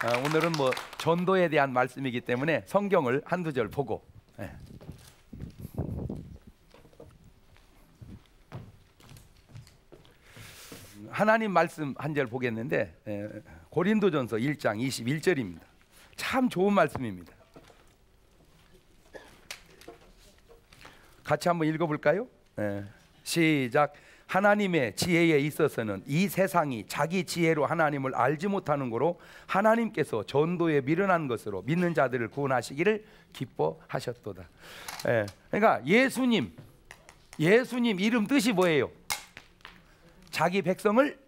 오늘은 뭐 전도에 대한 말씀이기 때문에 성경을 한두 절 보고 하나님 말씀 한 절 보겠는데 고린도전서 1장 21절입니다. 참 좋은 말씀입니다. 같이 한번 읽어볼까요? 시작. 하나님의 지혜에 있어서는 이 세상이 자기 지혜로 하나님을 알지 못하는 거로 하나님께서 전도에 미련한 것으로 믿는 자들을 구원하시기를 기뻐하셨도다. 그러니까 예수님 이름 뜻이 뭐예요? 자기 백성을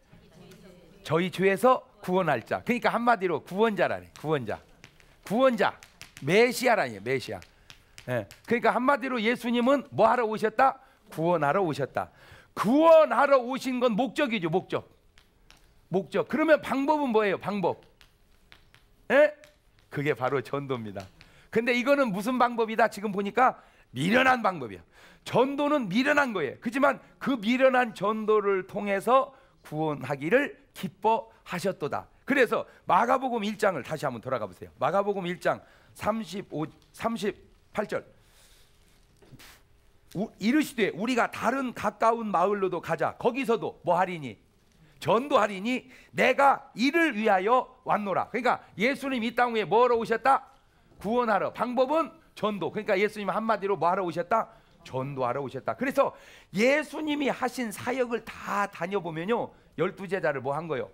저희 죄에서 구원할 자. 그러니까 한마디로 구원자라네. 구원자 메시아라니 메시아. 그러니까 한마디로 예수님은 뭐 하러 오셨다? 구원하러 오셨다. 구원하러 오신 건 목적이죠. 목적. 그러면 방법은 뭐예요? 방법. 그게 바로 전도입니다. 근데 이거는 무슨 방법이다? 지금 보니까 미련한 방법이야. 전도는 미련한 거예요. 그렇지만 그 미련한 전도를 통해서 구원하기를 기뻐하셨도다. 그래서 마가복음 1장을 다시 한번 돌아가 보세요. 마가복음 1장 38절. 이르시되 우리가 다른 가까운 마을로도 가자. 거기서도 뭐 하리니? 전도하리니 내가 이를 위하여 왔노라. 그러니까 예수님 이 땅 위에 뭐하러 오셨다? 구원하러. 방법은 전도. 그러니까 예수님 한마디로 뭐 하러 오셨다? 전도하러 오셨다. 그래서 예수님이 하신 사역을 다 다녀보면요, 12제자를 뭐 한 거요?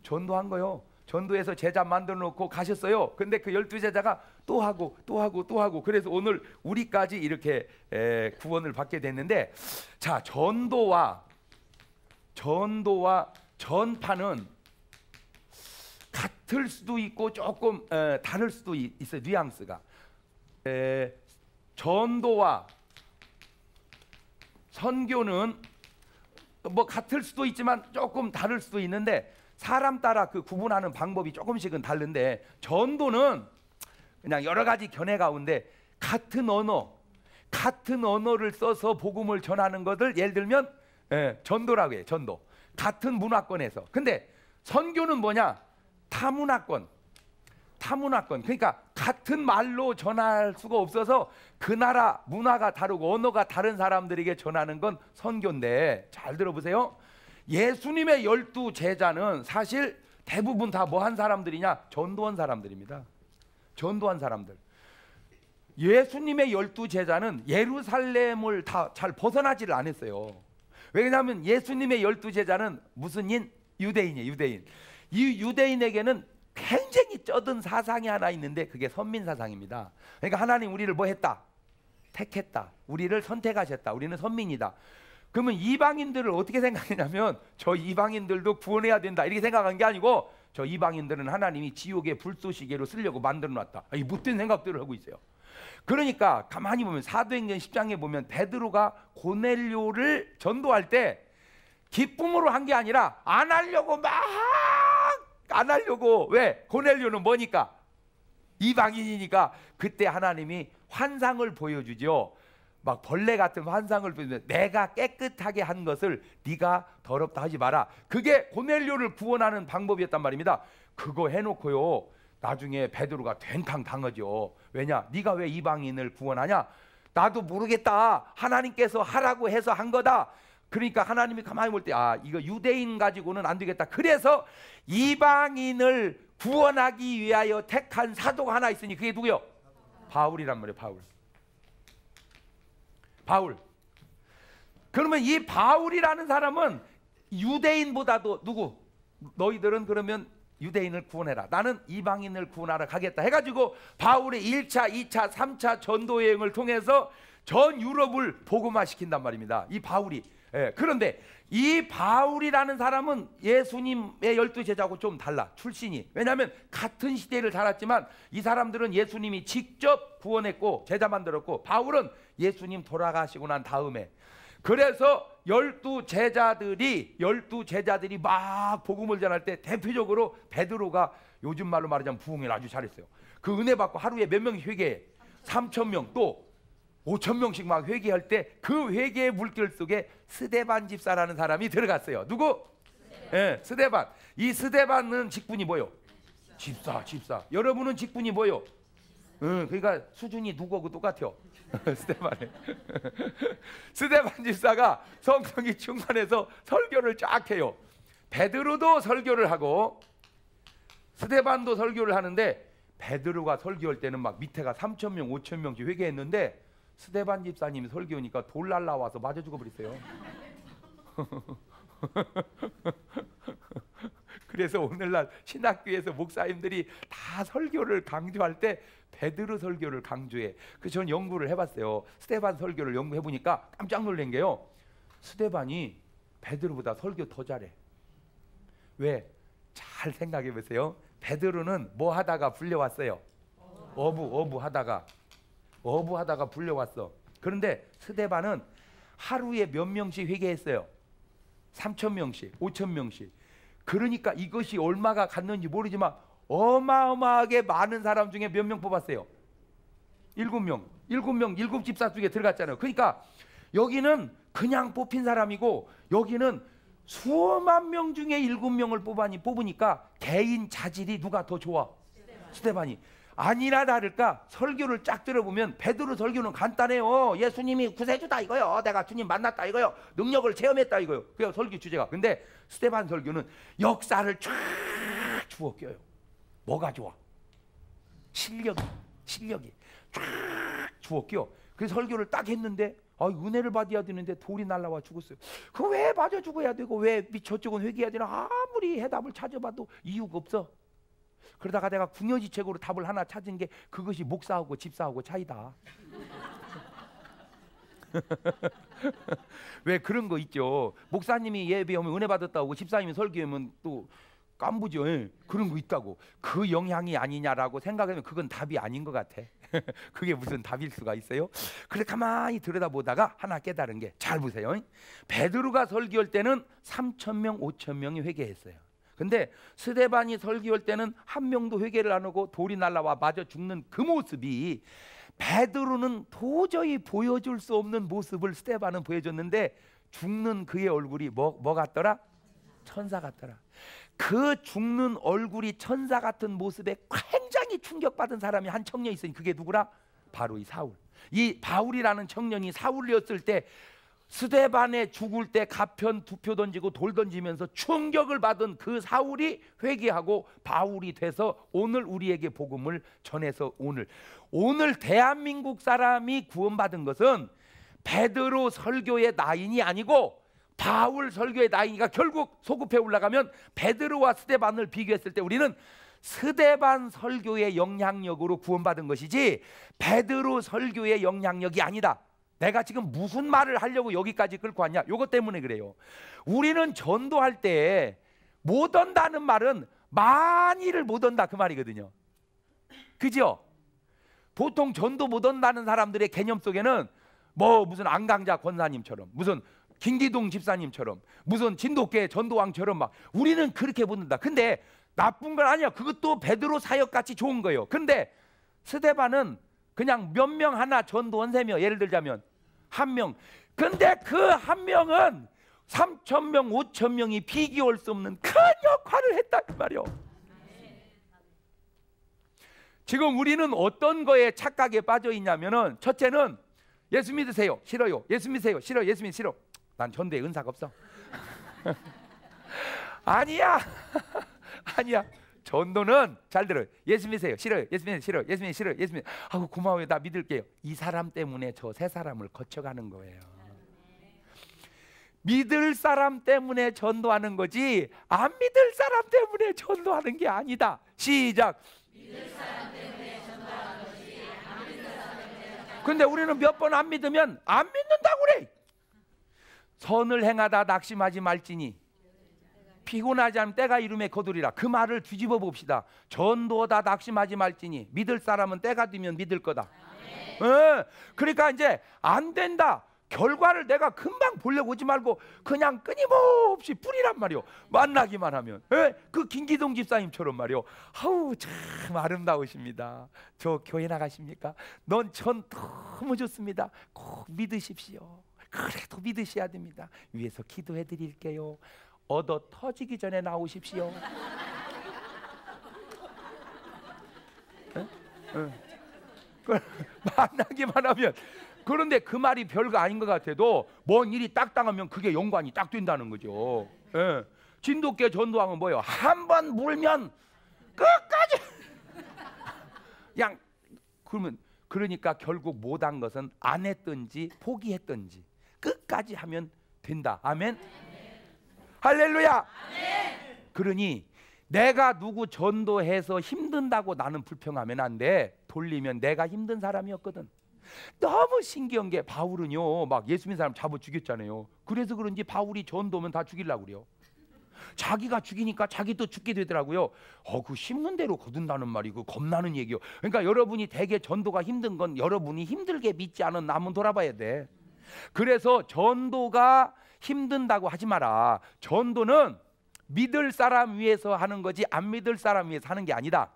전도한 거요. 전도해서 제자 만들어 놓고 가셨어요. 근데 그 12제자가 또 하고 그래서 오늘 우리까지 이렇게 구원을 받게 됐는데, 자, 전도와 전파는 같을 수도 있고 조금 다를 수도 있어요. 뉘앙스가. 전도와 선교는 뭐 같을 수도 있지만 조금 다를 수도 있는데 사람 따라 그 구분하는 방법이 조금씩은 다른데, 전도는 그냥 여러 가지 견해 가운데 같은 언어를 써서 복음을 전하는 것을 예를 들면 전도라고 해요. 전도. 같은 문화권에서. 근데 선교는 뭐냐? 타문화권. 그러니까 같은 말로 전할 수가 없어서 그 나라 문화가 다르고 언어가 다른 사람들에게 전하는 건 선교인데, 잘 들어보세요. 예수님의 12제자는 사실 대부분 다 뭐 한 사람들이냐? 전도한 사람들입니다. 전도한 사람들. 예수님의 12제자는 예루살렘을 다 잘 벗어나지를 않았어요. 왜냐하면 예수님의 12제자는 무슨 인? 유대인이에요. 이 유대인에게는 굉장히 쩌든 사상이 하나 있는데 그게 선민사상입니다. 그러니까 하나님 우리를 뭐 했다? 택했다. 우리를 선택하셨다. 우리는 선민이다. 그러면 이방인들을 어떻게 생각했냐면, 저 이방인들도 구원해야 된다 이렇게 생각한 게 아니고, 저 이방인들은 하나님이 지옥의 불쏘시개로 쓰려고 만들어 놨다. 이 못된 생각들을 하고 있어요. 그러니까 가만히 보면 사도행전 10장에 보면 베드로가 고넬료를 전도할 때 기쁨으로 한 게 아니라 안 하려고 왜? 고넬료는 뭐니까? 이방인이니까. 그때 하나님이 환상을 보여주죠. 막 벌레 같은 환상을 보여주면 내가 깨끗하게 한 것을 네가 더럽다 하지 마라. 그게 고넬료를 구원하는 방법이었단 말입니다. 그거 해놓고요, 나중에 베드로가 된탕 당하죠. 왜냐? 네가 왜 이방인을 구원하냐? 나도 모르겠다. 하나님께서 하라고 해서 한 거다. 그러니까 하나님이 가만히 볼 때, 이거 유대인 가지고는 안 되겠다. 그래서 이방인을 구원하기 위하여 택한 사도가 하나 있으니 그게 누구요? 바울이란 말이에요. 바울. 그러면 이 바울이라는 사람은 유대인보다도 너희들은 그러면 유대인을 구원해라, 나는 이방인을 구원하러 가겠다 해가지고 바울의 1차, 2차, 3차 전도 여행을 통해서 전 유럽을 복음화시킨단 말입니다. 이 바울이. 그런데 이 바울이라는 사람은 예수님의 12제자하고 좀 달라, 출신이. 왜냐하면 같은 시대를 살았지만 이 사람들은 예수님이 직접 구원했고 제자 만들었고, 바울은 예수님 돌아가시고 난 다음에. 그래서 12제자들이 막 복음을 전할 때 대표적으로 베드로가 요즘 말로 말하자면 부흥을 아주 잘했어요. 그 은혜 받고 하루에 몇 명이 회개해? 3,000명, 또 5,000명씩 막 회개할 때 그 회개의 물결 속에 스데반 집사라는 사람이 들어갔어요. 누구? 스데반. 이 스데반은 직분이 뭐요? 집사. 여러분은 직분이 뭐요? 그러니까 수준이 누구하고 똑같아요. 스데반에. 스데반 집사가 성령이 충만해서 설교를 쫙 해요. 베드로도 설교를 하고 스데반도 설교를 하는데, 베드로가 설교할 때는 막 밑에가 3,000명 5,000명씩 회개했는데, 스데반 집사님이 설교하니까 돌 날라와서 맞아 죽어버렸어요. 그래서 오늘날 신학교에서 목사님들이 다 설교를 강조할 때 베드로 설교를 강조해. 그래서 저는 연구를 해봤어요. 스데반 설교를 연구해보니까 깜짝 놀란 게요, 스데반이 베드로보다 설교 더 잘해. 왜? 잘 생각해보세요. 베드로는 뭐 하다가 불려왔어요? 어부하다가 불려왔어. 그런데 스데반은 하루에 몇 명씩 회개했어요? 3,000명씩 5,000명씩. 그러니까 이것이 얼마가 갔는지 모르지만 어마어마하게 많은 사람 중에 몇 명 뽑았어요? 7명. 7 집사 중에 들어갔잖아요. 그러니까 여기는 그냥 뽑힌 사람이고, 여기는 수만 명 중에 7명을 뽑으니까 개인 자질이 누가 더 좋아? 스데반이. 아니나 다를까 설교를 쫙 들어보면 베드로 설교는 간단해요. 예수님이 구세주다 이거요. 내가 주님 만났다 이거요. 능력을 체험했다 이거요. 그게 설교 주제가. 근데 스데반 설교는 역사를 쫙 주워 껴요. 뭐가 좋아? 실력이 쫙 주워 껴. 그래서 설교를 딱 했는데, 은혜를 받아야 되는데 돌이 날라와 죽었어요. 그거 왜 맞아 죽어야 되고 왜 저쪽은 회개해야 되나? 아무리 해답을 찾아봐도 이유가 없어. 그러다가 내가 궁여지책으로 답을 하나 찾은 게, 그것이 목사하고 집사하고 차이다. 왜 그런 거 있죠. 목사님이 예배하면 은혜 받았다고 집사님이 설교하면 또 깐부죠. 그런 거 있다고. 그 영향이 아니냐라고 생각하면 그건 답이 아닌 것 같아. 그게 무슨 답일 수가 있어요? 그래 가만히 들여다보다가 하나 깨달은 게, 잘 보세요. 베드로가 설교할 때는 3,000명 5,000명이 회개했어요. 근데 스데반이 설교할 때는 한 명도 회개를 안 하고 돌이 날라와 맞아 죽는 그 모습이, 베드로는 도저히 보여줄 수 없는 모습을 스데반은 보여줬는데, 죽는 그의 얼굴이 뭐 같더라? 천사 같더라. 그 죽는 얼굴이 천사 같은 모습에 굉장히 충격받은 사람이 한 청년이 있으니, 그게 누구라? 바로 이 사울. 이 바울이라는 청년이 사울이었을 때, 스데반에 죽을 때 가편 2표 던지고 돌 던지면서 충격을 받은 그 사울이 회개하고 바울이 돼서 오늘 우리에게 복음을 전해서, 오늘 대한민국 사람이 구원받은 것은 베드로 설교의 나인이 아니고 바울 설교의 나인이가, 결국 소급해 올라가면 베드로와 스데반을 비교했을 때 우리는 스데반 설교의 영향력으로 구원받은 것이지 베드로 설교의 영향력이 아니다. 내가 지금 무슨 말을 하려고 여기까지 끌고 왔냐? 이것 때문에 그래요. 우리는 전도할 때 못 온다는 말은 많이를 못 온다 그 말이거든요. 그죠? 보통 전도 못 온다는 사람들의 개념 속에는 뭐 무슨 안강자 권사님처럼, 무슨 김기동 집사님처럼, 무슨 진돗개 전도왕처럼 막 우리는 그렇게 묻는다. 근데 나쁜 건 아니야. 그것도 베드로 사역같이 좋은 거예요. 근데 스데반은 그냥 몇 명 하나 전도원 3명, 예를 들자면 1명. 근데 그 1명은 3,000명 5,000명이 비교할 수 없는 큰 역할을 했다 그 말이요. 지금 우리는 어떤 거에 착각에 빠져 있냐면은, 첫째는 예수 믿으세요. 싫어요. 예수 믿으세요. 싫어. 예수 믿 싫어. 난 전도에 은사가 없어. 아니야. 아니야. 전도는 잘 들어요. 예수 믿으세요. 싫어요. 예수 믿으세요. 싫어요. 예수 믿으세요. 싫어요. 예수 믿으세요. 아우 고마워요. 나 믿을게요. 이 사람 때문에 저 세 사람을 거쳐가는 거예요. 믿을 사람 때문에 전도하는 거지 안 믿을 사람 때문에 전도하는 게 아니다. 시작. 믿을 사람 때문에 전도하는 거지 안 믿을 사람 때문에 전도하는. 근데 우리는 몇 번 안 믿으면 안 믿는다고 그래. 선을 행하다 낙심하지 말지니 피곤하지 않으면 때가 이름에 거두리라. 그 말을 뒤집어 봅시다. 전도하다 낙심하지 말지니, 믿을 사람은 때가 되면 믿을 거다. 그러니까 이제 안 된다. 결과를 내가 금방 보려고 오지 말고 그냥 끊임없이 뿌리란 말이요. 만나기만 하면. 그 김기동 집사님처럼 말이요. 아우 참 아름다우십니다. 저 교회 나가십니까? 전 너무 좋습니다. 꼭 믿으십시오. 그래도 믿으셔야 됩니다. 위에서 기도해 드릴게요. 얻어 터지기 전에 나오십시오. 만나기만 하면. 그런데 그 말이 별거 아닌 것 같아도 뭔 일이 딱 당하면 그게 연관이 딱 된다는 거죠. 예. 진돗개 전도하면 뭐예요? 한 번 물면 끝까지. 그냥 그러면 그러니까 결국 못한 것은 안 했든지 포기했든지 끝까지 하면 된다. 아멘. 할렐루야. 그러니 내가 누구 전도해서 힘든다고 나는 불평하면 안 돼. 돌리면 내가 힘든 사람이었거든. 너무 신기한 게 바울은요 막 예수 믿는 사람 잡아 죽였잖아요. 그래서 그런지 바울이 전도면 다 죽이려고 그래요. 자기가 죽이니까 자기도 죽게 되더라고요. 그 심는 대로 거둔다는 말이 그 겁나는 얘기요. 그러니까 여러분이 되게 전도가 힘든 건 여러분이 힘들게 믿지 않은 남은 돌아봐야 돼. 그래서 전도가 힘든다고 하지 마라. 전도는 믿을 사람 위해서 하는 거지 안 믿을 사람 위해서 하는 게 아니다.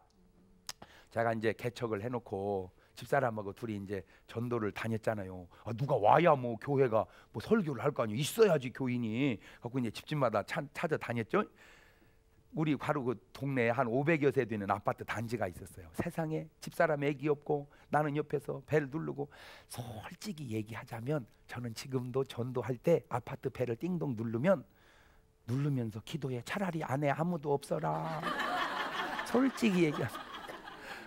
제가 이제 개척을 해놓고 집사람하고 둘이 이제 전도를 다녔잖아요. 누가 와야 뭐 교회가 뭐 설교를 할 거 아니에요. 있어야지 교인이. 갖고 이제 집집마다 찾아 다녔죠. 우리 바로 그 동네에 한 500여 세 되는 아파트 단지가 있었어요. 세상에 집사람 애기 없고 나는 옆에서 벨 누르고. 솔직히 얘기하자면 저는 지금도 전도할 때 아파트 벨을 띵동 누르면서 기도해. 차라리 안에 아무도 없어라. 솔직히 얘기하면.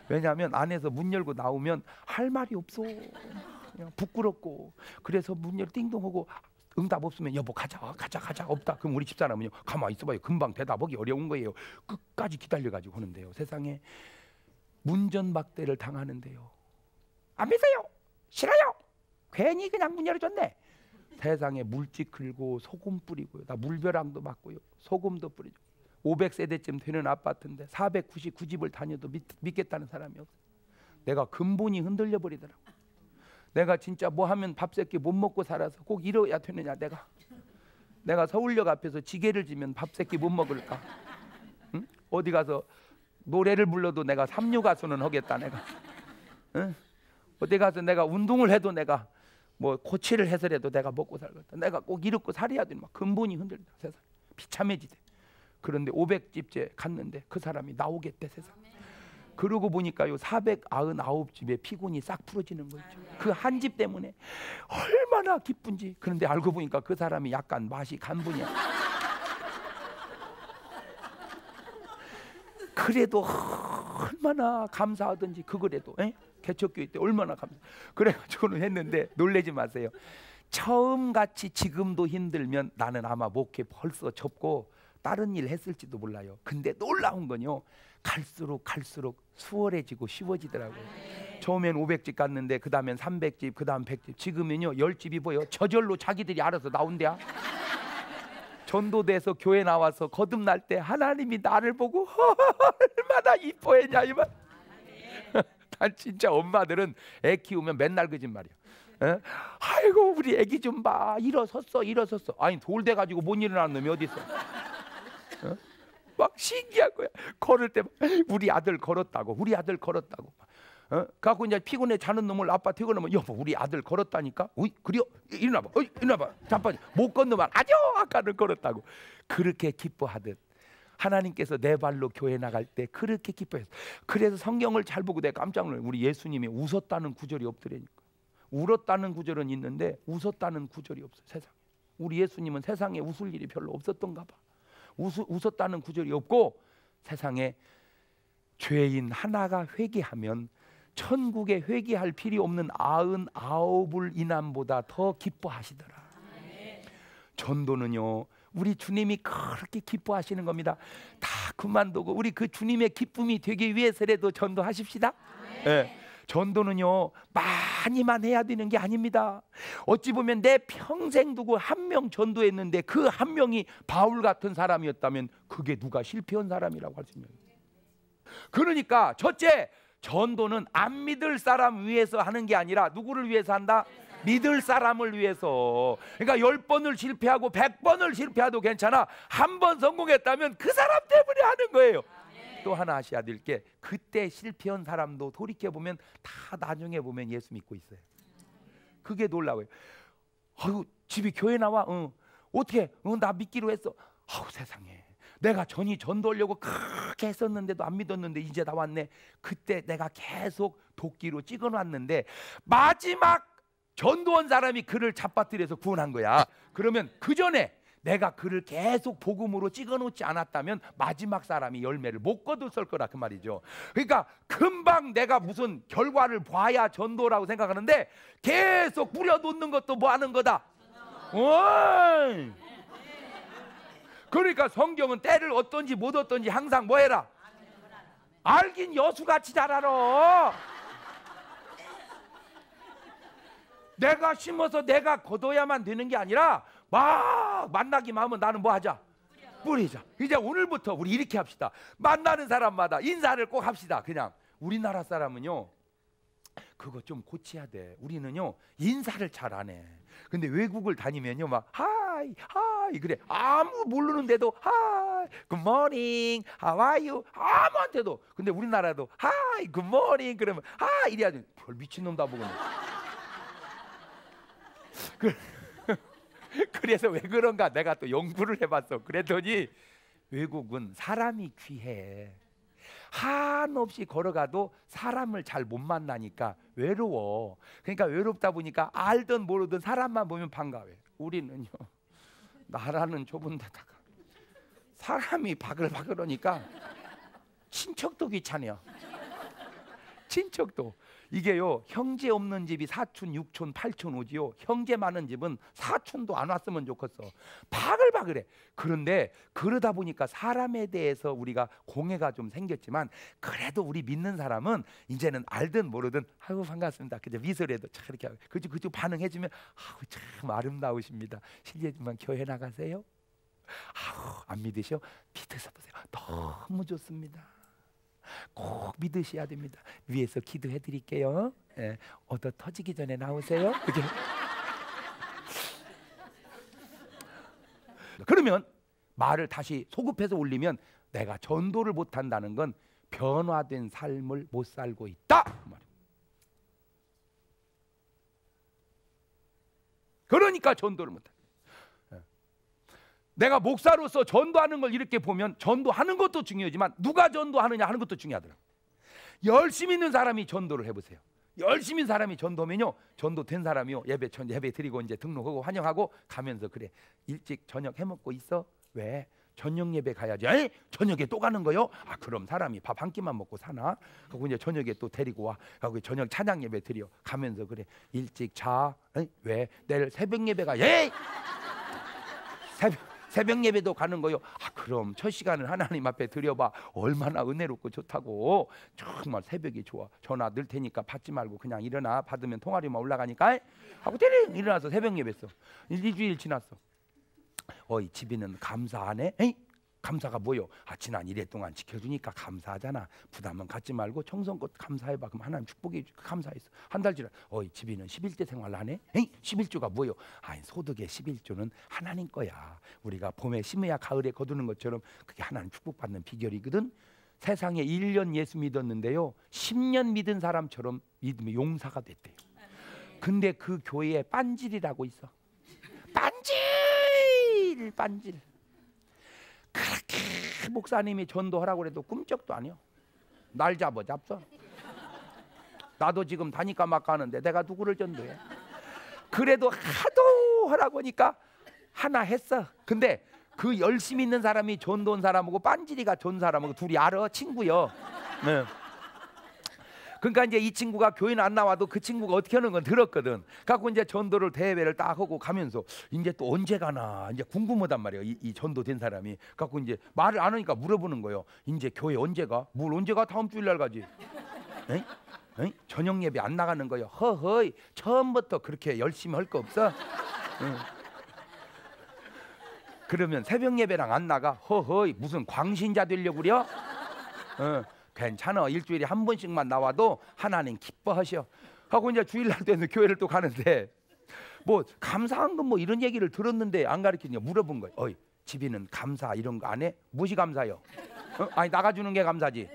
왜냐하면 안에서 문 열고 나오면 할 말이 없어. 그냥 부끄럽고. 그래서 문 열고 띵동하고 응답 없으면 여보 가자 없다. 그럼 우리 집사람은요 가만히 있어봐요. 금방 대답하기 어려운 거예요. 끝까지 기다려가지고 하는데요. 세상에 문전박대를 당하는데요. 안 믿어요. 싫어요. 괜히 그냥 문 열어줬네. 세상에 물집 긁고 소금 뿌리고요. 나 물벼락도 맞고요. 소금도 뿌리죠. 500세대쯤 되는 아파트인데 499집을 다녀도 믿겠다는 사람이 없어요. 내가 근본이 흔들려 버리더라고. 내가 진짜 뭐 하면 밥 새끼 못 먹고 살아서 꼭 이러야 되느냐. 내가 서울역 앞에서 지게를 지면 밥 새끼 못 먹을까? 응? 어디 가서 노래를 불러도 내가 삼류 가수는 하겠다. 내가 응? 어디 가서 내가 운동을 해도 내가 뭐 고치를 해서라도 내가 먹고 살겠다. 내가 꼭 이렇고 살아야 돼. 막 근본이 흔들린다. 세상 비참해지대. 그런데 500집째 갔는데 그 사람이 나오겠대. 세상. 그러고 보니까요 499집의 피곤이 싹 풀어지는 거 있죠. 그 한 집 때문에 얼마나 기쁜지. 그런데 알고 보니까 그 사람이 약간 맛이 간 분이야. 그래도 얼마나 감사하든지 그거라도 개척교회 때 얼마나 감사. 그래가지고는 했는데 놀라지 마세요. 처음같이 지금도 힘들면 나는 아마 목회 벌써 접고 다른 일 했을지도 몰라요. 근데 놀라운 건요 갈수록 수월해지고 쉬워지더라고요. 처음엔 500집 갔는데 그 다음엔 300집, 그 다음 100집. 지금은요 10집이 뭐예요? 저절로 자기들이 알아서 나온대야. 전도돼서 교회 나와서 거듭날 때 하나님이 나를 보고 얼마나 이뻐했냐 이 말. 난 진짜 엄마들은 애 키우면 맨날 그짓 말이야. 아이고 우리 애기 좀 봐. 일어섰어. 아니 돌대 가지고 못 일어나는 놈이 어디 있어. 막 신기한 거야. 걸을 때 우리 아들 걸었다고. 갖고 이제 피곤해 자는 놈을 아빠 퇴근하면 여보 우리 아들 걸었다니까. 그래요? 일어나봐. 잠깐 못 걷는만 아주 아까는 걸었다고. 그렇게 기뻐하듯 하나님께서 내 발로 교회 나갈 때 그렇게 기뻐했어. 그래서 성경을 잘 보고 내가 깜짝 놀랐어요. 우리 예수님이 웃었다는 구절이 없더라니까. 울었다는 구절은 있는데 웃었다는 구절이 없어. 세상에. 우리 예수님은 세상에 웃을 일이 별로 없었던가 봐. 웃었다는 구절이 없고 세상에 죄인 하나가 회개하면 천국에 회개할 필요 없는 99을 인함보다 더 기뻐하시더라. 전도는요 우리 주님이 그렇게 기뻐하시는 겁니다. 다 그만두고 우리 그 주님의 기쁨이 되기 위해서라도 전도하십시다. 네. 전도는요 많이만 해야 되는 게 아닙니다. 어찌 보면 내 평생 두고 한 명 전도했는데 그 한 명이 바울 같은 사람이었다면 그게 누가 실패한 사람이라고 할 수 있는 거예요. 그러니까 첫째 전도는 안 믿을 사람 위해서 하는 게 아니라 누구를 위해서 한다? 믿을 사람을 위해서. 그러니까 10번을 실패하고 100번을 실패해도 괜찮아. 한 번 성공했다면 그 사람 때문에 하는 거예요. 또 하나 아셔야 될 게 그때 실패한 사람도 돌이켜보면 다 나중에 보면 예수 믿고 있어요. 그게 놀라워요. 아유 집이 교회 나와? 어떻게? 나 믿기로 했어. 아우 세상에 내가 전도하려고 그렇게 했었는데도 안 믿었는데 이제 나왔네. 그때 내가 계속 도끼로 찍어놨는데 마지막 전도한 사람이 그를 잡아뜨려서 구원한 거야. 그러면 그 전에 내가 그를 계속 복음으로 찍어놓지 않았다면 마지막 사람이 열매를 못 거뒀을 거라 그 말이죠. 그러니까 금방 내가 무슨 결과를 봐야 전도라고 생각하는데 계속 뿌려놓는 것도 뭐 하는 거다. 어이. 그러니까 성경은 때를 어떤지 못 어떤지 항상 뭐 해라. 알긴 여수같이 잘 알아. 내가 심어서 내가 거둬야만 되는 게 아니라 막 만나기만 하면 나는 뭐 하자? 뿌리자. 이제 오늘부터 우리 이렇게 합시다. 만나는 사람마다 인사를 꼭 합시다. 그냥 우리나라 사람은요 그거 좀 고쳐야 돼. 우리는요 인사를 잘 안 해. 근데 외국을 다니면요 막 하이 하이 그래. 아무 모르는데도 하이 굿모닝 하와이유 아무한테도. 근데 우리나라도 하이 굿모닝 그러면 하이 이래야 돼. 별 미친놈 다 보고. 그래서 왜 그런가 내가 또 연구를 해봤어. 그랬더니 외국은 사람이 귀해. 한없이 걸어가도 사람을 잘 못 만나니까 외로워. 그러니까 외롭다 보니까 알든 모르든 사람만 보면 반가워요. 우리는요 나라는 좁은 데다가 사람이 바글바글하니까 친척도 귀찮아요. 친척도. 이게요 형제 없는 집이 사촌, 육촌, 팔촌 오지요. 형제 많은 집은 사촌도 안 왔으면 좋겠어. 바글바글해. 그런데 그러다 보니까 사람에 대해서 우리가 공해가 좀 생겼지만 그래도 우리 믿는 사람은 이제는 알든 모르든 아이고 반갑습니다. 그저 미소라도 참 이렇게 그쪽 반응해주면 아우 참 아름다우십니다. 실례지만 교회 나가세요? 아우 안 믿으셔? 믿으셔 보세요. 너무 좋습니다. 꼭 믿으셔야 됩니다. 위에서 기도해 드릴게요. 예, 얻어 터지기 전에 나오세요. 그러면 말을 다시 소급해서 올리면 내가 전도를 못한다는 건 변화된 삶을 못 살고 있다 그 말이에요. 그러니까 전도를 못해. 내가 목사로서 전도하는 걸 이렇게 보면 전도하는 것도 중요하지만 누가 전도하느냐 하는 것도 중요하더라고요. 열심히 있는 사람이 전도를 해보세요. 열심히 있는 사람이 전도면요 전도된 사람이요 예배 드리고 이제 등록하고 환영하고 가면서 그래 일찍 저녁 해먹고 있어? 왜? 저녁 예배 가야지. 에이? 저녁에 또 가는 거요? 아 그럼 사람이 밥 한 끼만 먹고 사나? 그리고 이제 저녁에 또 데리고 와. 그리고 저녁 찬양 예배 드려 가면서 그래 일찍 자. 에이? 왜? 내일 새벽 예배 가. 에이! 새벽 예배도 가는 거요. 아 그럼 첫 시간을 하나님 앞에 드려봐. 얼마나 은혜롭고 좋다고. 정말 새벽이 좋아. 전화 넣을 테니까 받지 말고 그냥 일어나. 받으면 통화료만 올라가니까 하고 때려 일어나서 새벽 예배 했어. 일주일 지났어. 어이 집에는 감사 안 해? 에이? 감사가 뭐요? 아 지난 1회 동안 지켜주니까 감사하잖아. 부담은 갖지 말고 청성껏 감사해봐. 그럼 하나님 축복해 주니까 감사했어. 한 달 지나 어이 집에는 11대 생활 안 해? 에이? 11조가 뭐요? 아니 소득의 11조는 하나님 거야. 우리가 봄에 심어야 가을에 거두는 것처럼 그게 하나님 축복받는 비결이거든. 세상에 1년 예수 믿었는데요 10년 믿은 사람처럼 믿음의 용사가 됐대요. 근데 그 교회에 빤질이라고 있어. 빤질 그렇게 목사님이 전도하라고 해도 꿈쩍도 안 해요. 날 잡어. 나도 지금 다니까 막 가는데 내가 누구를 전도해. 그래도 하도 하라고 하니까 하나 했어. 근데 그 열심히 있는 사람이 전도한 사람하고 빤지리가 전 사람하고 둘이 알아. 친구요. 네. 그러니까 이제 이 친구가 교회는 안 나와도 그 친구가 어떻게 하는 건 들었거든. 갖고 이제 전도를 대회를 딱 하고 가면서 이제 또 언제 가나 이제 궁금하단 말이에요. 이 전도된 사람이. 갖고 이제 말을 안 하니까 물어보는 거예요. 이제 교회 언제 가? 뭘 언제 가? 다음 주일 날 가지. 에이? 에이? 저녁 예배 안 나가는 거예요. 허허이 처음부터 그렇게 열심히 할 거 없어? 응. 그러면 새벽 예배랑 안 나가? 허허이 무슨 광신자 되려고 그래? 괜찮아. 일주일에 한 번씩만 나와도 하나님 기뻐하셔. 하고 이제 주일날 돼서 교회를 또 가는데 뭐 감사한 건 뭐 이런 얘기를 들었는데 안 가르치냐 물어본 거예요. 어이 집에는 감사 이런 거 안 해? 무엇이 감사요? 아니 나가주는 게 감사지.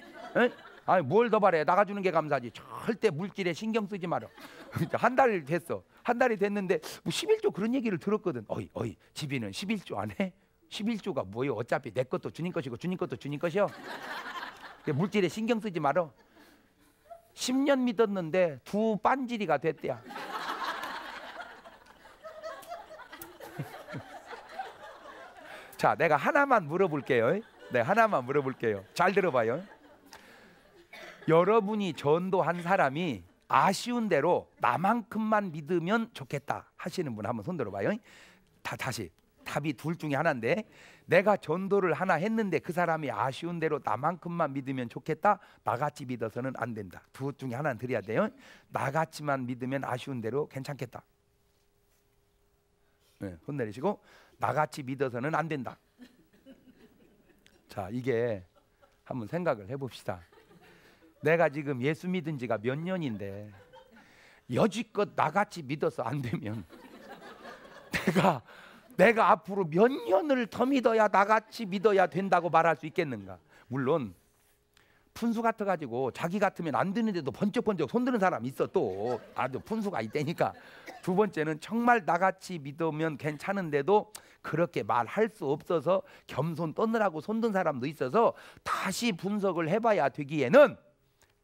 아니 뭘 더 바래? 나가주는 게 감사지. 절대 물질에 신경 쓰지 마라. 한 달 됐어. 한 달이 됐는데 뭐 11조 그런 얘기를 들었거든. 어이 집에는 11조 안 해? 11조가 뭐예요? 어차피 내 것도 주님 것이고 주님 것도 주님 것이요. 물질에 신경 쓰지 말어. 10년 믿었는데 두 빤지리가 됐대야. 자, 내가 하나만 물어볼게요. 네, 하나만 물어볼게요. 잘 들어봐요. 여러분이 전도한 사람이 아쉬운 대로 나만큼만 믿으면 좋겠다 하시는 분 한번 손 들어봐요. 다시 답이 둘 중에 하나인데, 내가 전도를 하나 했는데 그 사람이 아쉬운 대로 나만큼만 믿으면 좋겠다, 나같이 믿어서는 안 된다. 둘 중에 하나는 드려야 돼요. 나같이만 믿으면 아쉬운 대로 괜찮겠다. 네, 손 내리시고 나같이 믿어서는 안 된다. 자, 이게 한번 생각을 해봅시다. 내가 지금 예수 믿은 지가 몇 년인데 여지껏 나같이 믿어서 안 되면 내가 앞으로 몇 년을 더 믿어야 나같이 믿어야 된다고 말할 수 있겠는가? 물론 푼수 같아가지고 자기 같으면 안 되는데도 번쩍번쩍 손드는 사람 있어. 또 아주 푼수가 있다니까. 두 번째는 정말 나같이 믿으면 괜찮은데도 그렇게 말할 수 없어서 겸손 떠느라고 손든 사람도 있어서 다시 분석을 해봐야 되기에는,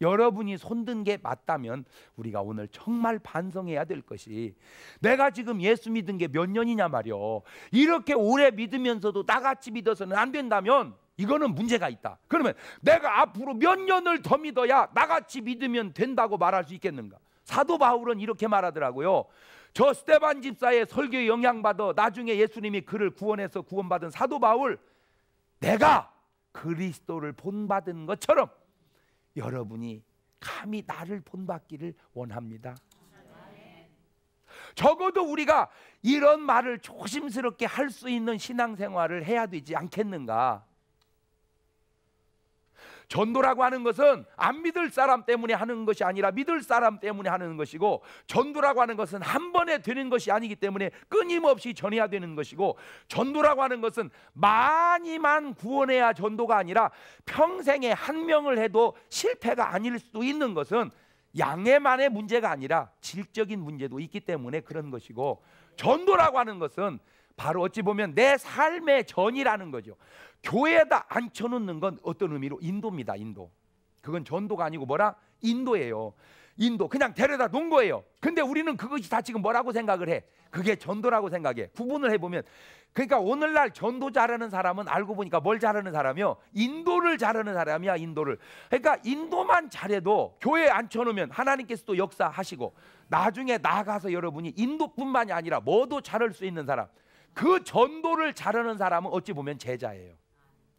여러분이 손든 게 맞다면 우리가 오늘 정말 반성해야 될 것이, 내가 지금 예수 믿은 게 몇 년이냐 말이요. 이렇게 오래 믿으면서도 나같이 믿어서는 안 된다면 이거는 문제가 있다. 그러면 내가 앞으로 몇 년을 더 믿어야 나같이 믿으면 된다고 말할 수 있겠는가? 사도 바울은 이렇게 말하더라고요. 저 스데반 집사의 설교에 영향받아 나중에 예수님이 그를 구원해서 구원받은 사도 바울, 내가 그리스도를 본받은 것처럼 여러분이 감히 나를 본받기를 원합니다. 적어도 우리가 이런 말을 조심스럽게 할 수 있는 신앙생활을 해야 되지 않겠는가? 전도라고 하는 것은 안 믿을 사람 때문에 하는 것이 아니라 믿을 사람 때문에 하는 것이고, 전도라고 하는 것은 한 번에 되는 것이 아니기 때문에 끊임없이 전해야 되는 것이고, 전도라고 하는 것은 많이만 구원해야 전도가 아니라 평생에 한 명을 해도 실패가 아닐 수도 있는 것은 양에만의 문제가 아니라 질적인 문제도 있기 때문에 그런 것이고, 전도라고 하는 것은 바로 어찌 보면 내 삶의 전이라는 거죠. 교회에다 앉혀놓는 건 어떤 의미로? 인도입니다. 인도. 그건 전도가 아니고 뭐라? 인도예요. 인도. 그냥 데려다 놓은 거예요. 근데 우리는 그것이 다 지금 뭐라고 생각을 해? 그게 전도라고 생각해. 구분을 해보면, 그러니까 오늘날 전도 잘하는 사람은 알고 보니까 뭘 잘하는 사람이요? 인도를 잘하는 사람이야. 인도를. 그러니까 인도만 잘해도 교회에 앉혀놓으면 하나님께서 또 역사하시고, 나중에 나가서 여러분이 인도뿐만이 아니라 뭐도 잘할 수 있는 사람, 그 전도를 잘하는 사람은 어찌 보면 제자예요.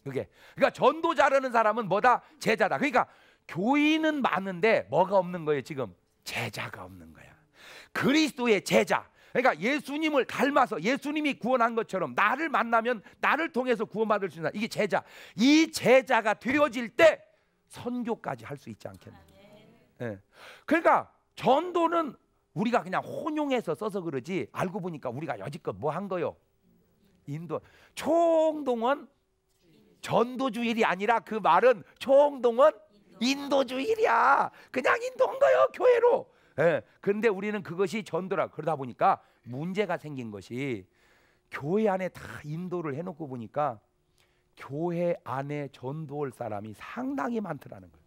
그러니까 전도 잘하는 사람은 뭐다? 제자다. 그러니까 교인은 많은데 뭐가 없는 거예요? 지금 제자가 없는 거야. 그리스도의 제자. 그러니까 예수님을 닮아서 예수님이 구원한 것처럼 나를 만나면 나를 통해서 구원받을 수 있는, 이게 제자. 이 제자가 되어질 때 선교까지 할 수 있지 않겠나? 네. 그러니까 전도는 우리가 그냥 혼용해서 써서 그러지, 알고 보니까 우리가 여지껏 뭐 한 거요? 인도. 총동원 전도주일이 아니라 그 말은 총동원 인도주일이야. 그냥 인도한 거요, 교회로. 예. 그런데 우리는 그것이 전도라. 그러다 보니까 문제가 생긴 것이, 교회 안에 다 인도를 해놓고 보니까 교회 안에 전도할 사람이 상당히 많더라는 거예요.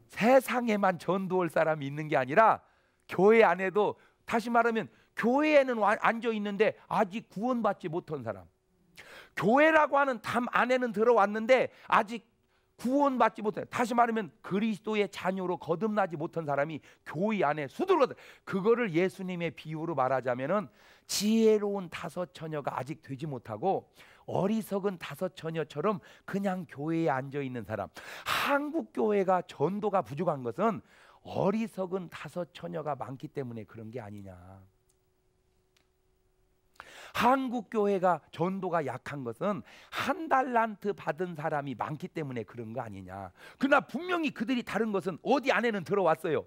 세상에만 전도할 사람이 있는 게 아니라 교회 안에도, 다시 말하면 교회에는 앉아 있는데 아직 구원받지 못한 사람, 교회라고 하는 담 안에는 들어왔는데 아직 구원받지 못해, 다시 말하면 그리스도의 자녀로 거듭나지 못한 사람이 교회 안에 수두룩. 그거를 예수님의 비유로 말하자면은 지혜로운 다섯 처녀가 아직 되지 못하고 어리석은 다섯 처녀처럼 그냥 교회에 앉아 있는 사람. 한국 교회가 전도가 부족한 것은 어리석은 다섯 처녀가 많기 때문에 그런 게 아니냐. 한국 교회가 전도가 약한 것은 한 달란트 받은 사람이 많기 때문에 그런 거 아니냐. 그러나 분명히 그들이 다른 것은 어디 안에는 들어왔어요.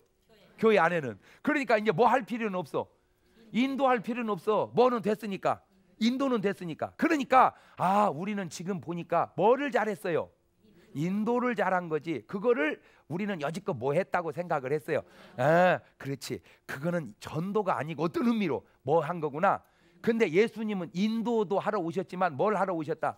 교회 안에는. 그러니까 이제 뭐 할 필요는 없어. 인도할 필요는 없어. 뭐는 됐으니까. 인도는 됐으니까. 그러니까 우리는 지금 보니까 뭐를 잘했어요? 인도를 잘한 거지. 그거를 우리는 여지껏 뭐 했다고 생각을 했어요. 그렇지. 그거는 전도가 아니고 어떤 의미로 뭐 한 거구나. 근데 예수님은 인도도 하러 오셨지만 뭘 하러 오셨다?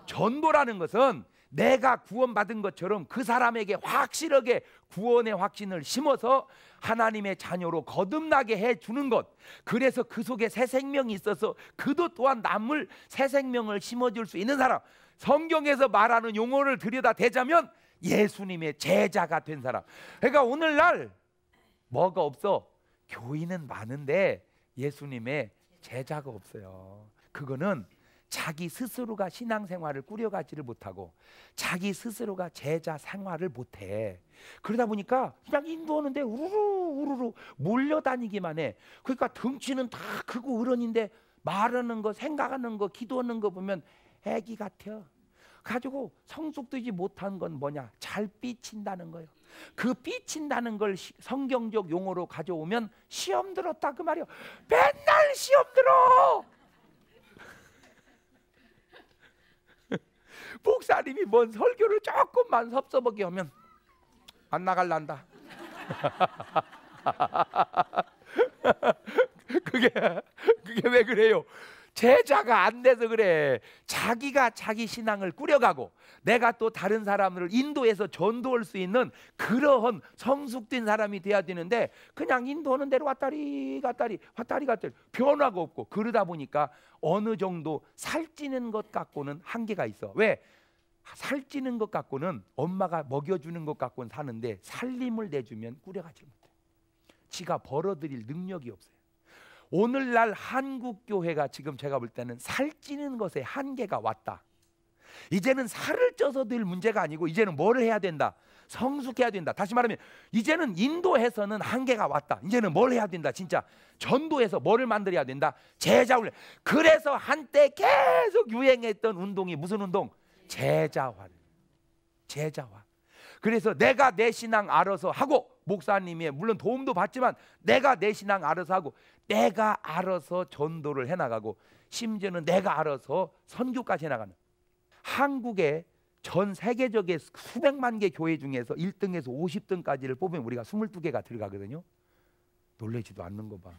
전도라는 것은 내가 구원받은 것처럼 그 사람에게 확실하게 구원의 확신을 심어서 하나님의 자녀로 거듭나게 해주는 것. 그래서 그 속에 새 생명이 있어서 그도 또한 남을 새 생명을 심어줄 수 있는 사람. 성경에서 말하는 용어를 들여다대자면 예수님의 제자가 된 사람. 그러니까 오늘날 뭐가 없어? 교인은 많은데 예수님의 제자가 없어요. 그거는 자기 스스로가 신앙생활을 꾸려가지를 못하고 자기 스스로가 제자 생활을 못해. 그러다 보니까 그냥 인도하는데 우르르 몰려다니기만 해. 그러니까 덩치는 다 크고 어른인데 말하는 거, 생각하는 거, 기도하는 거 보면 애기 같아. 가지고 성숙되지 못한 건 뭐냐? 잘 삐친다는 거예요. 그 삐친다는 걸 성경적 용어로 가져오면 시험 들었다 그 말이에요. 맨날 시험 들어. 목사님이 뭔 설교를 조금만 섭섭하게 하면 안 나갈란다. 그게 왜 그래요? 제자가 안 돼서 그래. 자기가 자기 신앙을 꾸려가고 내가 또 다른 사람을 인도해서 전도할 수 있는 그러한 성숙된 사람이 돼야 되는데 그냥 인도하는 대로 왔다리 갔다리 변화가 없고 그러다 보니까 어느 정도 살찌는 것 갖고는 한계가 있어. 왜? 살찌는 것 갖고는 엄마가 먹여주는 것 갖고는 사는데 살림을 내주면 꾸려가지 못해. 지가 벌어들일 능력이 없어요. 오늘날 한국 교회가 지금 제가 볼 때는 살찌는 것에 한계가 왔다. 이제는 살을 쪄서 될 문제가 아니고 이제는 뭘 해야 된다? 성숙해야 된다. 다시 말하면 이제는 인도해서는 한계가 왔다. 이제는 뭘 해야 된다? 진짜 전도해서 뭐를 만들어야 된다? 제자훈련. 그래서 한때 계속 유행했던 운동이 무슨 운동? 제자화. 그래서 내가 내 신앙 알아서 하고 목사님이 물론 도움도 받지만 내가 내 신앙 알아서 하고 내가 알아서 전도를 해나가고 심지어는 내가 알아서 선교까지 해나가는 한국의 전 세계적인 수백만 개 교회 중에서 1등에서 50등까지를 뽑으면 우리가 22개가 들어가거든요. 놀라지도 않는 거 봐.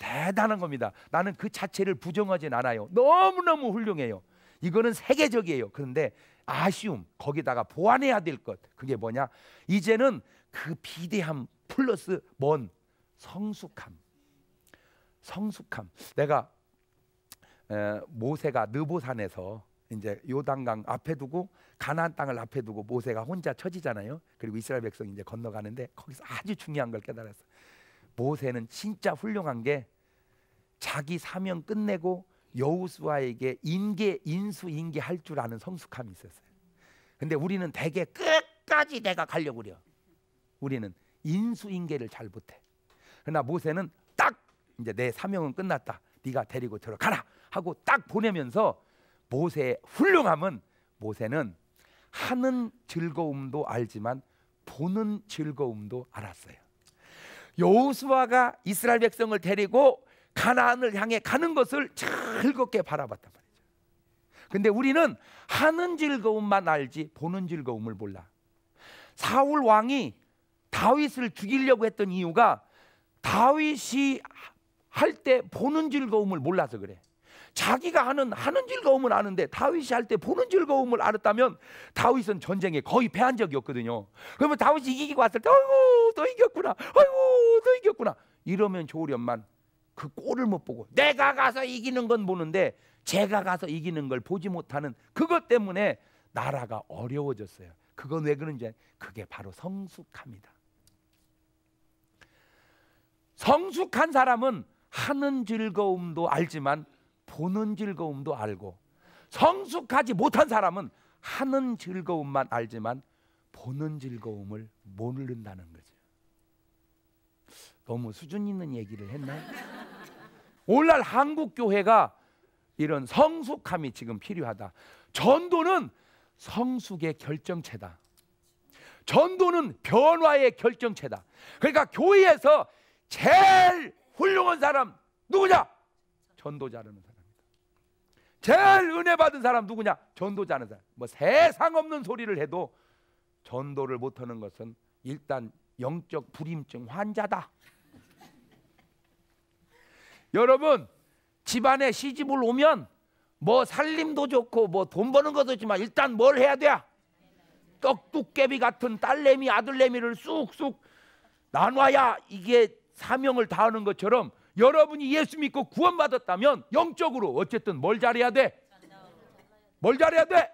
대단한 겁니다. 나는 그 자체를 부정하진 않아요. 너무너무 훌륭해요. 이거는 세계적이에요. 그런데 아쉬움, 거기다가 보완해야 될 것, 그게 뭐냐? 이제는 그 비대함 플러스 뭔? 성숙함. 내가 모세가 느보산에서 이제 요단강 앞에 두고 가나안 땅을 앞에 두고 모세가 혼자 처지잖아요. 그리고 이스라엘 백성이 이제 건너가는데 거기서 아주 중요한 걸 깨달았어. 모세는 진짜 훌륭한 게 자기 사명 끝내고 여호수아에게 인수인계 할 줄 아는 성숙함이 있었어요. 근데 우리는 대개 끝까지 내가 가려고 그래요. 우리는 인수인계를 잘 못해. 그러나 모세는 딱 이제 내 사명은 끝났다. 네가 데리고 들어가라 하고 딱 보내면서 모세의 훌륭함은 모세는 하는 즐거움도 알지만 보는 즐거움도 알았어요. 여호수아가 이스라엘 백성을 데리고 가나안을 향해 가는 것을 즐겁게 바라봤단 말이죠. 근데 우리는 하는 즐거움만 알지 보는 즐거움을 몰라. 사울 왕이 다윗을 죽이려고 했던 이유가 다윗이 할 때 보는 즐거움을 몰라서 그래. 자기가 하는 즐거움은 아는데 다윗이 할 때 보는 즐거움을 알았다면 다윗은 전쟁에 거의 패한 적이 없거든요. 그러면 다윗이 이기고 왔을 때 아이고 또 이겼구나, 아이고 또 이겼구나 이러면 좋으련만 그 꼴을 못 보고 내가 가서 이기는 건 보는데 제가 가서 이기는 걸 보지 못하는 그것 때문에 나라가 어려워졌어요. 그건 왜 그런지 그게 바로 성숙함이다. 성숙한 사람은 하는 즐거움도 알지만 보는 즐거움도 알고, 성숙하지 못한 사람은 하는 즐거움만 알지만 보는 즐거움을 모른다는 거죠. 너무 수준 있는 얘기를 했나요? 오늘날 한국 교회가 이런 성숙함이 지금 필요하다. 전도는 성숙의 결정체다. 전도는 변화의 결정체다. 그러니까 교회에서 제일 훌륭한 사람 누구냐? 전도자라는 사람이다. 제일 은혜 받은 사람 누구냐? 전도자는 사람. 뭐 세상 없는 소리를 해도 전도를 못하는 것은 일단 영적 불임증 환자다. 여러분, 집안에 시집을 오면 뭐 살림도 좋고 뭐 돈 버는 것도 있지만 일단 뭘 해야 돼? 떡두깨비 같은 딸내미 아들내미를 쑥쑥 나눠야 이게 사명을 다하는 것처럼 여러분이 예수 믿고 구원받았다면 영적으로 어쨌든 뭘 잘해야 돼? 뭘 잘해야 돼?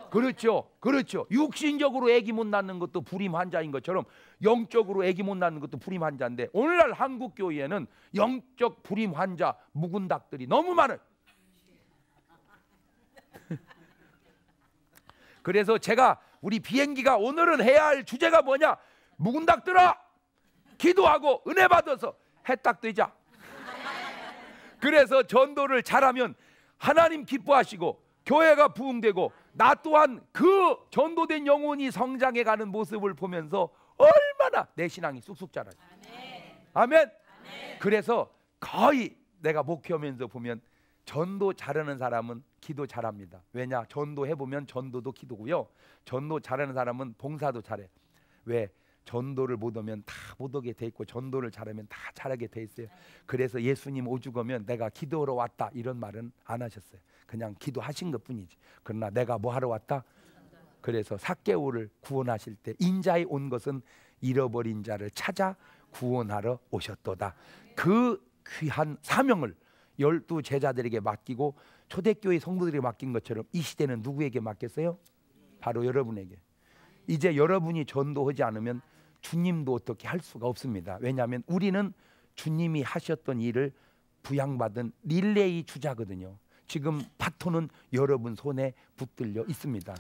그렇죠. 그렇죠. 육신적으로 아기 못 낳는 것도 불임 환자인 것처럼 영적으로 아기 못 낳는 것도 불임 환자인데 오늘날 한국 교회에는 영적 불임 환자 묵은 닭들이 너무 많아요. 그래서 제가 우리 비행기가 오늘은 해야 할 주제가 뭐냐? 묵은 닭들아 기도하고 은혜 받아서 해딱 되자. 그래서 전도를 잘하면 하나님 기뻐하시고 교회가 부흥되고 나 또한 그 전도된 영혼이 성장해 가는 모습을 보면서 얼마나 내 신앙이 쑥쑥 자라요. 아멘. 그래서 거의 내가 목회하면서 보면 전도 잘하는 사람은 기도 잘합니다. 왜냐? 전도해보면 전도도 기도고요. 전도 잘하는 사람은 봉사도 잘해. 왜? 전도를 못하면 다 못하게 돼 있고 전도를 잘하면 다 잘하게 돼 있어요. 그래서 예수님 오죽 오면 내가 기도하러 왔다 이런 말은 안 하셨어요. 그냥 기도하신 것뿐이지. 그러나 내가 뭐 하러 왔다? 그래서 삭개오를 구원하실 때 인자에 온 것은 잃어버린 자를 찾아 구원하러 오셨도다. 그 귀한 사명을 12 제자들에게 맡기고 초대교회 성도들에게 맡긴 것처럼 이 시대는 누구에게 맡겼어요? 바로 여러분에게. 이제 여러분이 전도하지 않으면 주님도 어떻게 할 수가 없습니다. 왜냐하면 우리는 주님이 하셨던 일을 부양받은 릴레이 주자거든요. 지금 바톤은 여러분 손에 붙들려 있습니다.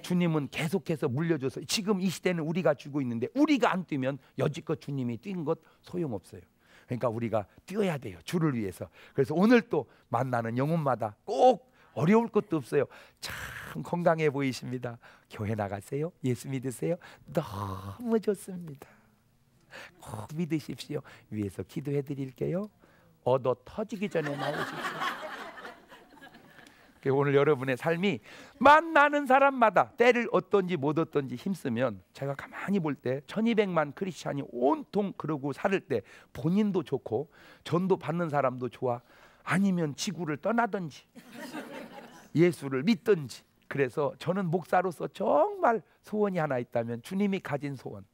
주님은 계속해서 물려줘서 지금 이 시대는 우리가 쥐고 있는데 우리가 안 뛰면 여지껏 주님이 뛴 것 소용없어요. 그러니까 우리가 뛰어야 돼요. 주를 위해서. 그래서 오늘 또 만나는 영혼마다 꼭 어려울 것도 없어요. 참 건강해 보이십니다. 교회 나가세요? 예수 믿으세요? 너무 좋습니다. 꼭 믿으십시오. 위에서 기도해 드릴게요. 얻어 터지기 전에 나오십시오. 오늘 여러분의 삶이 만나는 사람마다 때를 어떤지 못 어떤지 힘쓰면 제가 가만히 볼 때 1200만 크리스찬이 온통 그러고 살을 때 본인도 좋고 전도 받는 사람도 좋아. 아니면 지구를 떠나든지 예수를 믿든지. 그래서 저는 목사로서 정말 소원이 하나 있다면 주님이 가진 소원,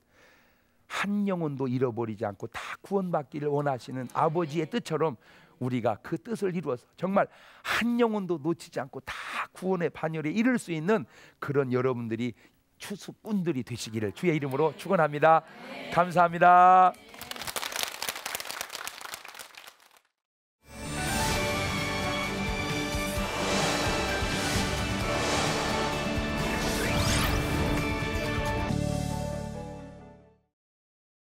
한 영혼도 잃어버리지 않고 다 구원받기를 원하시는 아버지의 뜻처럼 우리가 그 뜻을 이루어서 정말 한 영혼도 놓치지 않고 다 구원의 반열에 이를 수 있는 그런 여러분들이 추수꾼들이 되시기를 주의 이름으로 축원합니다. 감사합니다.